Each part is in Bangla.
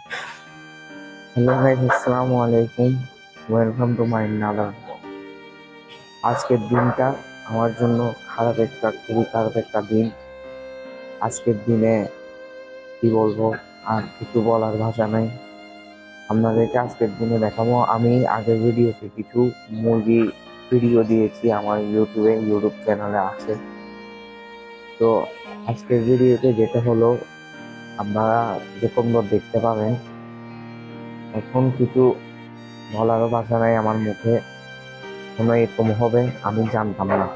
হ্যালো গাইস, আসসালামু আলাইকুম। Welcome to my another. আজকের দিনটা আমার জন্য খুবই খারাপ একটা দিন। আজকের দিনে কি বলবো, আর কিছু বলার ভাষা নাই। আপনাদেরকে আজকের দিনে দেখাবো, আমি আগের ভিডিওতে কিছু মুরগি ভিডিও দিয়েছি, আমার ইউটিউব চ্যানেলে আছে। তো আজকের ভিডিওতে যেটা হলো, আপনারা যেরকম দেখতে পাবেন, এখন কিছু বলারও ভাষা নাই আমার মুখে। কোনো এরকম হবে আমি জানতাম না।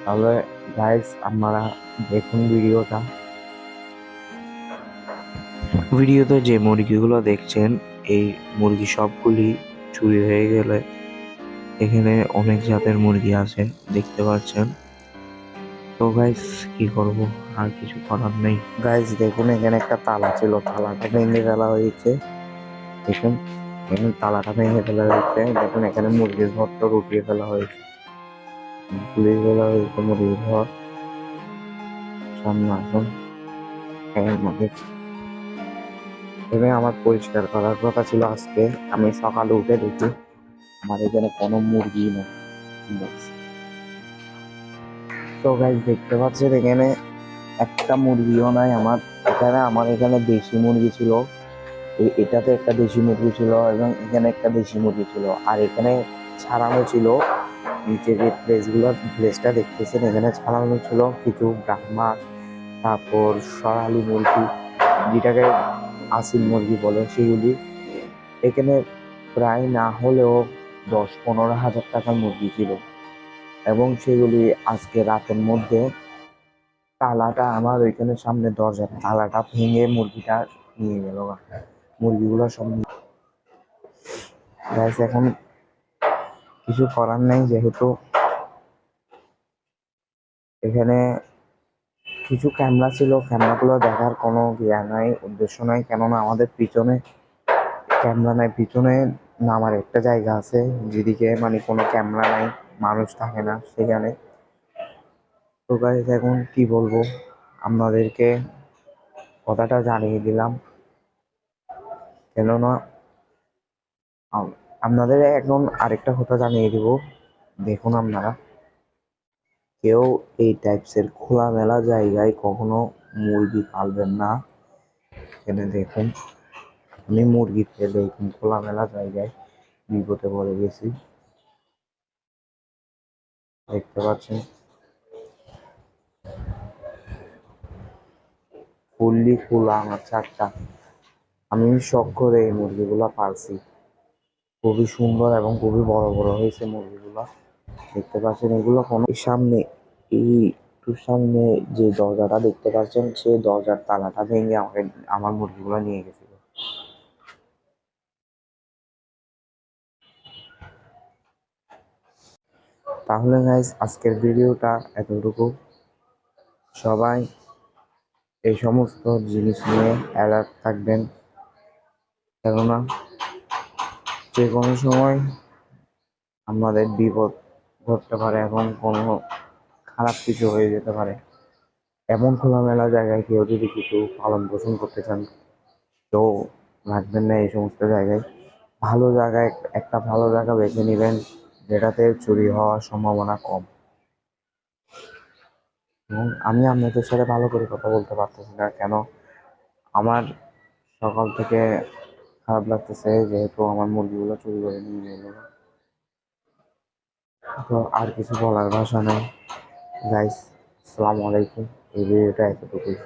তাহলে গাইস, আপনারা দেখুন ভিডিওতে যে মুরগিগুলো দেখছেন, এই মুরগি সবগুলি চুরি হয়ে গেলে এখানে অনেক জাতের মুরগি আছে, দেখতে পাচ্ছেন। তো গাইস, কি করব, আর কিছু করার নেই। গাইস দেখুন, এখানে একটা তালা ছিল, তালাটা ভেঙে ফেলা হয়েছে। দেখুন, এখানে তালাটা ভেঙে ফেলা হয়েছে। দেখুন, এখানে মুরগির ঘরটা উঠিয়ে ফেলা হয়েছে, তুলে ফেলা হয়েছে মুরগির ঘর। সামনে আসুন। এখানে আমার পরিষ্কার করার কথা ছিল আজকে। আমি সকালে উঠে দেখি আমার এখানে কোনো মুরগি নেই। তো গাইস, দেখতে পাচ্ছেন এখানে একটা মুরগিও নাই আমার এখানে। আমার এখানে দেশি মুরগি ছিল, এটাতে একটা দেশি মুরগি ছিল, এবং এখানে একটা দেশি মুরগি ছিল। আর এখানে ছাড়ানো ছিল, নিচে যে প্লেসটা দেখতেছেন, এখানে ছাড়ানো ছিল কিছু ব্রাহ্মা, তারপর সরালি মুরগি, যেটাকে আসিল মুরগি বলে, সেগুলি। এখানে প্রায় না হলেও 10-15 হাজার টাকার মুরগি ছিল, এবং সেগুলি আজকে রাতের মধ্যে তালাটা, আমার ওইখানে সামনে দরজার তালাটা ভেঙে মুরগিটা নিয়ে গেল। মুরগিগুলো সব গাইস, এখন কিছু করার নেই, যেহেতু এখানে কিছু ক্যামেরা ছিল, ক্যামেরাগুলো দেখার কোনো জ্ঞান নাই, উদ্দেশ্য নাই, কেননা আমাদের পিছনে ক্যামেরা নাই। পিছনে নামার একটা জায়গা আছে, যেদিকে মানে কোনো ক্যামেরা নাই, মানুষ থাকে না সেখানে। তো গাইস, এখন কি বলবো, আপনাদেরকে কথাটা জানিয়ে দিলাম, কেননা আপনাদের এখন আরেকটা কথা জানিয়ে দিব। দেখুন, আপনারা কেউ এই টাইপসের খোলামেলা জায়গায় কখনো মুরগি পালবেন না। এখানে দেখুন, আমি মুরগি ফেলে এরকম খোলামেলা জায়গায় বিপদে পড়ে গেছি, দেখতে পাচ্ছেন। ফুললি খোলা আমার চারটা, আমি শখ করে এই মুরগিগুলা পালছি। খুবই সুন্দর এবং খুবই বড় বড় হয়েছে মুরগিগুলা, দেখতে পাচ্ছেন। এগুলো কোনো সামনে, এই একটু সামনে যে দরজাটা দেখতে পাচ্ছেন, সেই দরজার তালাটা ভেঙে আমার মুরগিগুলো নিয়ে গেছিল। তাহলে গাইস, আজকের ভিডিওটা এতটুকু। সবাই এই সমস্ত জিনিস নিয়ে অ্যালার্ট থাকবেন, কেননা যে কোনো সময় আমাদের বিপদ ঘটতে পারে এবং কোনো খারাপ কিছু হয়ে যেতে পারে। এমন খোলামেলা জায়গায় কেউ যদি কিছু পালন পোষণ করতে চান, কেউ রাখবেন না এই সমস্ত জায়গায়। ভালো জায়গায়, একটা ভালো জায়গা বেছে নেবেন, যেটাতে চুরি হওয়ার সম্ভাবনা কম। এবং আমি আপনাদের সাথে ভালো করে কথা বলতে পারতেছি না, কেন আমার সকাল থেকে খারাপ লাগতেছে, যেহেতু আমার মুরগিগুলো চুরি করে নিয়ে গেল। তো আর কিছু বলার ভাষা নেই গাইস। আসসালামু আলাইকুম। এই ভিডিওটা এতটুকুই।